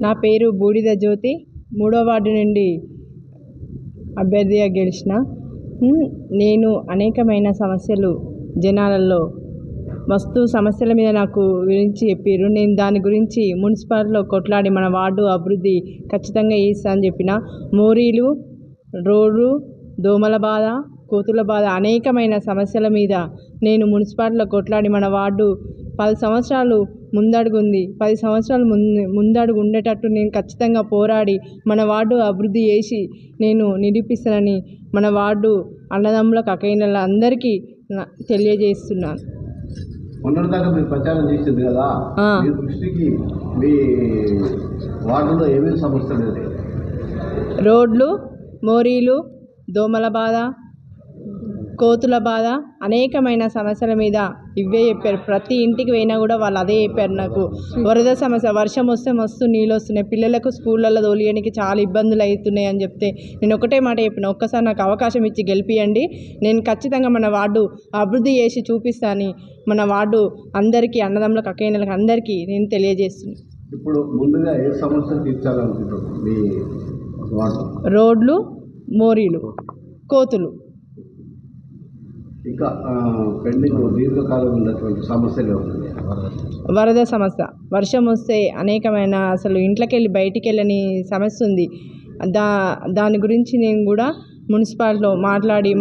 నా పేరు బూడిద జ్యోతి, 3వ వార్డు నుండి అభ్యర్థిగా గెలిచిన. నేను అనేకమైన సమస్యలు జనాలలో మస్తు సమస్యల మీద నాకు గురించి చెప్పారు. నేను దాని గురించి మున్సిపాలిటీలో కొట్లాడి మన వార్డు అభివృద్ధి ఖచ్చితంగా చేస్తా అని చెప్పిన. మోరీలు, రోడ్లు, దోమల బాధ, కోతుల బాధ, అనేకమైన సమస్యల మీద నేను మున్సిపాలిటీలో కొట్లాడి మన వార్డు 10 సంవత్సరాలు ముందడుగుంది. 10 సంవత్సరాలు ముందడుగు ఉండేటట్టు నేను ఖచ్చితంగా పోరాడి మన వార్డు అభివృద్ధి చేసి నేను నిరూపిస్తానని మన వార్డు అన్నదమ్ములకు, అక్కయ్యల అందరికీ తెలియజేస్తున్నాను. మొన్నటిదాకా మీరు ప్రచారం చేసింది కదా, మీ దృష్టికి మీ వార్డులో ఏమేమి సమస్యలు? రోడ్లు, మోరీలు, దోమల బాధ, కోతుల బాధ, అనేకమైన సమస్యల మీద ఇవే చెప్పారు. ప్రతి ఇంటికి పోయినా కూడా వాళ్ళు అదే చెప్పారు. నాకు వరద సమస్య, వర్షం వస్తే మస్తు నీళ్ళు వస్తున్నాయి, పిల్లలకు స్కూళ్ళల్లో తోలియడానికి చాలా ఇబ్బందులు అవుతున్నాయి అని చెప్తే నేను ఒకటే మాట చెప్పిన, ఒక్కసారి నాకు అవకాశం ఇచ్చి గెలిపియండి, నేను ఖచ్చితంగా మన వార్డు అభివృద్ధి చేసి చూపిస్తాను. మన వార్డు అందరికీ, అన్నదమ్ములకు, అక్కయ్యలకు అందరికీ నేను తెలియజేస్తున్నాను. ఇప్పుడు ముందుగా ఏ సమస్యలు తీర్చాలనుకుంటున్నారు మీ వార్డు? రోడ్లు, మోరీలు, కోతులు. ఇంకా పెండింగ్ దీర్ఘకాలం ఉన్నటువంటి సమస్యలు ఉన్నాయి. వరద సమస్య, వర్షం వస్తే అనేకమైన అసలు ఇంట్లోకి వెళ్ళి బయటికి వెళ్ళని సమస్య ఉంది. దాని గురించి నేను కూడా మున్సిపాలిటీలో మాట్లాడి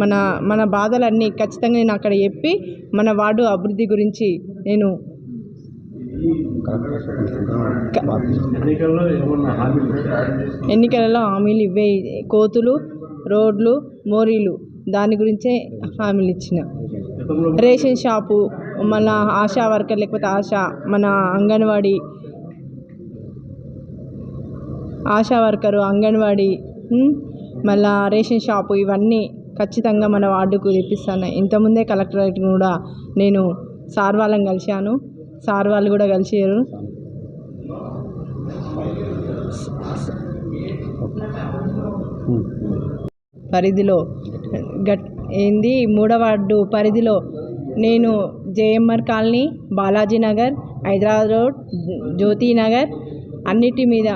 మన బాధలన్నీ ఖచ్చితంగా నేను అక్కడ చెప్పి మన వార్డు అభివృద్ధి గురించి నేను ఎన్నికలలో హామీలు ఇవే, కోతులు, రోడ్లు, మోరీలు, దాని గురించే హామీలు ఇచ్చిన. రేషన్ షాపు, మన ఆశా వర్కర్ లేకపోతే మన అంగన్వాడీ ఆశా వర్కరు, అంగన్వాడీ, మళ్ళా రేషన్ షాపు, ఇవన్నీ ఖచ్చితంగా మన వార్డుకు తెప్పిస్తాను. ఇంతకుముందే కలెక్టరేట్ కూడా నేను సార్ వాళ్ళని కలిశాను, సార్ వాళ్ళు కూడా కలిసారు. పరిధిలో 3వ వార్డు పరిధిలో నేను JMR colony, Balaji Nagar, Hyderabad road, Jyoti Nagar అన్నిటి మీద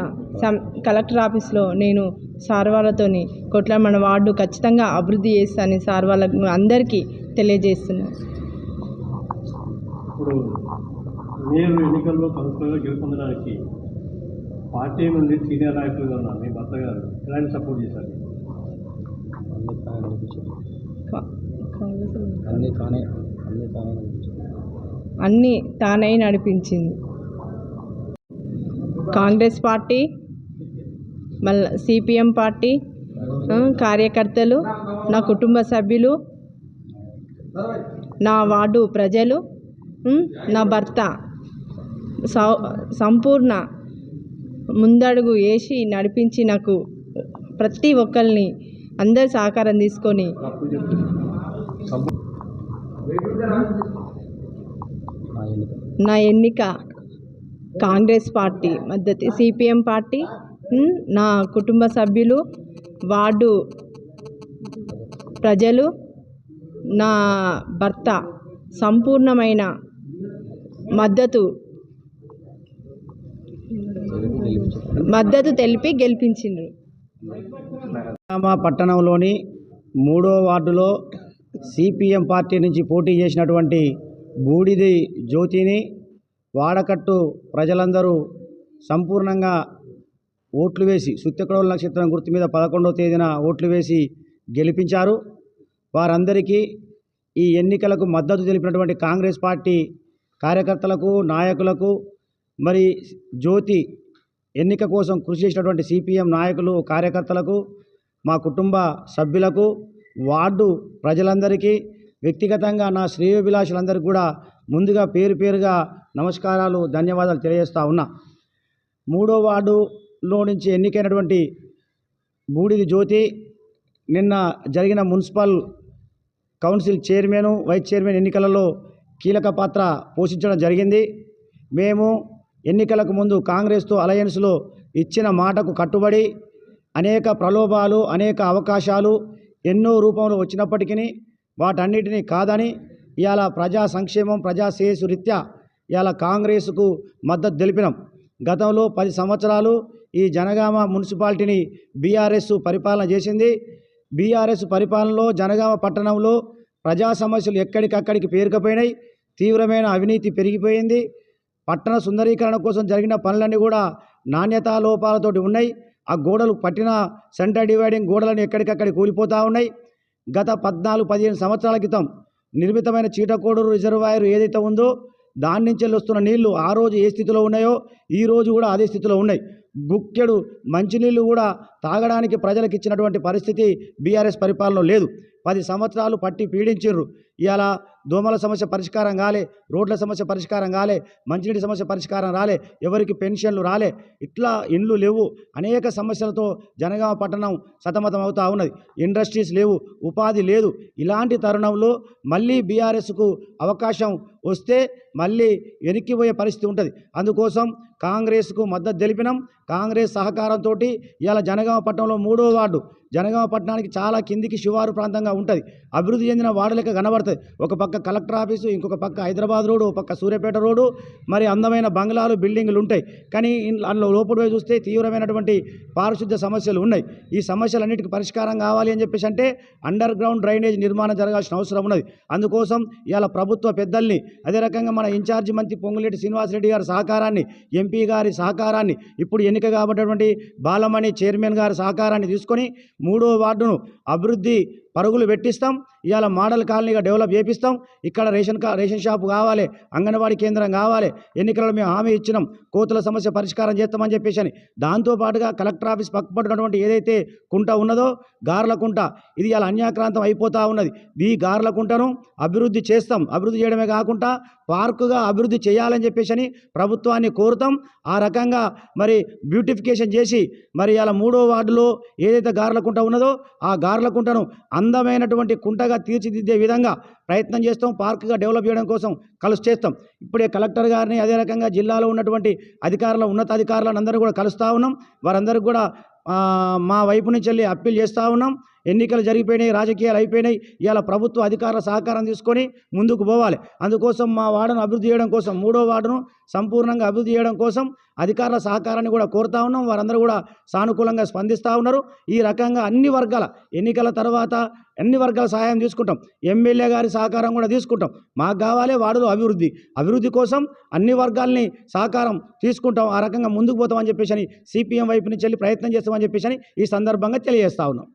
కలెక్టర్ ఆఫీస్లో నేను సార్ వాళ్ళతోని మన వార్డు ఖచ్చితంగా అభివృద్ధి చేస్తానని సార్ వాళ్ళకు అందరికీ తెలియజేస్తున్నాను. ఇప్పుడు మీరు ఎన్నికల్లో కౌన్సిలర్గా గెలుపొందడానికి పార్టీ నుండి సీనియర్ నాయకులుగా ఉన్నారు మీ భర్త గారు, ఎలాంటి సపోర్ట్ చేశారు? అన్నీ తానై నడిపించింది. కాంగ్రెస్ పార్టీ, మళ్ళీ సిపిఎం పార్టీ కార్యకర్తలు, నా కుటుంబ సభ్యులు, నా వార్డు ప్రజలు, నా భర్త సంపూర్ణ ముందడుగు వేసి నడిపించి నాకు ప్రతి ఒక్కరిని అందరి సహకారం తీసుకొని నా ఎన్నిక కాంగ్రెస్ పార్టీ మద్దతు, సిపిఎం పార్టీ, నా కుటుంబ సభ్యులు, వార్డు ప్రజలు, నా భర్త సంపూర్ణమైన మద్దతు తెలిపి గెలిపించిండ్రు. పట్టణంలోని 3వ వార్డులో సిపిఎం పార్టీ నుంచి పోటీ చేసినటువంటి బూడిది జ్యోతిని వాడకట్టు ప్రజలందరూ సంపూర్ణంగా ఓట్లు వేసి, సుత్యక్రోల నక్షత్రం గుర్తు మీద 11వ తేదీన ఓట్లు వేసి గెలిపించారు. వారందరికీ ఈ ఎన్నికలకు మద్దతు తెలిపినటువంటి కాంగ్రెస్ పార్టీ కార్యకర్తలకు, నాయకులకు, మరి జ్యోతి ఎన్నిక కోసం కృషి చేసినటువంటి సిపిఎం నాయకులు, కార్యకర్తలకు, మా కుటుంబ సభ్యులకు, వార్డు ప్రజలందరికీ, వ్యక్తిగతంగా నా శ్రేయోభిలాషులందరికీ కూడా ముందుగా పేరు పేరుగా నమస్కారాలు, ధన్యవాదాలు తెలియజేస్తా ఉన్నా. 3వ వార్డులో నుంచి ఎన్నికైనటువంటి బూడిది జ్యోతి నిన్న జరిగిన municipal council chairman, vice chairman ఎన్నికలలో కీలక పాత్ర పోషించడం జరిగింది. మేము ఎన్నికలకు ముందు కాంగ్రెస్తో అలయన్స్లో ఇచ్చిన మాటకు కట్టుబడి అనేక ప్రలోభాలు, అనేక అవకాశాలు ఎన్నో రూపంలో వచ్చినప్పటికీ వాటన్నిటినీ కాదని ఇవాళ ప్రజా సంక్షేమం, ప్రజా శ్రేయస్సు రీత్యా ఇవాళ కాంగ్రెస్కు మద్దతు తెలిపినాం. గతంలో 10 సంవత్సరాలు ఈ జనగామ మున్సిపాలిటీని బీఆర్ఎస్ పరిపాలన చేసింది. బీఆర్ఎస్ పరిపాలనలో జనగామ పట్టణంలో ప్రజా సమస్యలు ఎక్కడికక్కడికి పేరుకుపోయినాయి. తీవ్రమైన అవినీతి పెరిగిపోయింది. పట్టణ సుందరీకరణ కోసం జరిగిన పనులన్నీ కూడా నాణ్యతా లోపాలతోటి ఉన్నాయి. ఆ గోడలు పట్టిన సెంటర్ డివైడింగ్ గోడలను ఎక్కడికక్కడికి కూలిపోతూ ఉన్నాయి. గత 14-15 సంవత్సరాల క్రితం నిర్మితమైన చీటకోడూరు రిజర్వాయర్ ఏదైతే ఉందో దాని నుంచి వస్తున్న నీళ్లు ఆ రోజు ఏ స్థితిలో ఉన్నాయో ఈ రోజు కూడా అదే స్థితిలో ఉన్నాయి. గుక్కెడు మంచినీళ్ళు కూడా తాగడానికి ప్రజలకు ఇచ్చినటువంటి పరిస్థితి బీఆర్ఎస్ పరిపాలనలో లేదు. 10 సంవత్సరాలు పట్టి పీడించిర్రు. ఇవాళ దోమల సమస్య పరిష్కారం కాలే, రోడ్ల సమస్య పరిష్కారం కాలే, మంచినీటి సమస్య పరిష్కారం రాలే, ఎవరికి పెన్షన్లు రాలే, ఇట్లా ఇండ్లు లేవు. అనేక సమస్యలతో జనగామ పట్టణం సతమతం అవుతూ ఉన్నది. ఇండస్ట్రీస్ లేవు, ఉపాధి లేదు. ఇలాంటి తరుణంలో మళ్ళీ బీఆర్ఎస్కు అవకాశం వస్తే మళ్ళీ వెనక్కిపోయే పరిస్థితి ఉంటుంది. అందుకోసం కాంగ్రెస్కు మద్దతు తెలిపినాం. కాంగ్రెస్ సహకారంతో ఇవాళ జనగామ పట్టణంలో 3వ వార్డు జనగామ పట్టణానికి చాలా కిందికి శివారు ప్రాంతంగా ఉంటుంది. అభివృద్ధి చెందిన వార్డు లెక్క కనబడుతుంది. ఒక పక్క కలెక్టర్ ఆఫీసు, ఇంకొక పక్క హైదరాబాద్ రోడ్డు, ఒక పక్క సూర్యాపేట రోడ్డు, మరి అందమైన బంగ్లాలు, బిల్డింగులు ఉంటాయి. కానీ అందులో లోపల పోయి చూస్తే తీవ్రమైనటువంటి పారిశుద్ధ్య సమస్యలు ఉన్నాయి. ఈ సమస్యలన్నిటికీ పరిష్కారం కావాలి అని చెప్పేసి అంటే అండర్ గ్రౌండ్ డ్రైనేజ్ నిర్మాణం జరగాల్సిన అవసరం ఉన్నది. అందుకోసం ఇవాళ ప్రభుత్వ పెద్దల్ని, అదే రకంగా మన ఇన్ఛార్జి మంత్రి పొంగులేటి శ్రీనివాసరెడ్డి గారి సహకారాన్ని, ఎంపీ గారి సహకారాన్ని, ఇప్పుడు ఎన్నిక కాబట్టినటువంటి బాలమణి చైర్మన్ గారి సహకారాన్ని తీసుకొని 3వ వార్డును అభివృద్ధి పరుగులు పెట్టిస్తాం. ఇవాళ మోడల్ కాలనీగా డెవలప్ చేపిస్తాం. ఇక్కడ రేషన్ షాపు కావాలి, అంగన్వాడీ కేంద్రం కావాలి. ఎన్నికలలో మేము హామీ ఇచ్చినాం, కోతుల సమస్య పరిష్కారం చేస్తామని చెప్పేసి అని. దాంతోపాటుగా కలెక్టర్ ఆఫీస్ పక్కపడినటువంటి ఏదైతే కుంట ఉన్నదో గార్ల కుంట, ఇది ఇలా అన్యాక్రాంతం అయిపోతూ ఉన్నది. ఈ గార్ల కుంటను అభివృద్ధి చేస్తాం. అభివృద్ధి చేయడమే కాకుండా పార్కుగా అభివృద్ధి చేయాలని చెప్పేసి అని ప్రభుత్వాన్ని కోరుతాం. ఆ రకంగా మరి బ్యూటిఫికేషన్ చేసి మరి ఇలా 3వ వార్డులో ఏదైతే గార్ల కుంట ఉన్నదో ఆ గార్ల కుంటను అందమైనటువంటి కుంటగా తీర్చిదిద్దే విధంగా ప్రయత్నం చేస్తాం. పార్కుగా డెవలప్ చేయడం కోసం చేస్తాం. ఇప్పుడే కలెక్టర్ గారిని, అదే రకంగా జిల్లాలో ఉన్నటువంటి ఉన్నతాధికారులను అందరూ కూడా కలుస్తూ ఉన్నాం. వారందరికీ కూడా మా వైపు నుంచి వెళ్ళి అప్పీల్ చేస్తూ ఉన్నాం. ఎన్నికలు జరిగిపోయినాయి, రాజకీయాలు అయిపోయినాయి. ఇవాళ ప్రభుత్వ అధికారుల సహకారం తీసుకొని ముందుకు పోవాలి. అందుకోసం మా వార్డును అభివృద్ధి చేయడం కోసం, 3వ వార్డును సంపూర్ణంగా అభివృద్ధి చేయడం కోసం అధికారుల సహకారాన్ని కూడా కోరుతా ఉన్నాం. వారందరూ కూడా సానుకూలంగా స్పందిస్తూ ఉన్నారు. ఈ రకంగా అన్ని వర్గాల ఎన్నికల తర్వాత అన్ని వర్గాల సహాయం తీసుకుంటాం. ఎమ్మెల్యే గారి సహకారం కూడా తీసుకుంటాం. మాకు కావాలి వార్డులో అభివృద్ధి కోసం అన్ని వర్గాల్ని సహకారం తీసుకుంటాం. ఆ రకంగా ముందుకు పోతామని చెప్పేసి సిపిఎం వైపు నుంచి వెళ్ళి ప్రయత్నం చేస్తామని చెప్పేసి ఈ సందర్భంగా తెలియజేస్తా ఉన్నాం.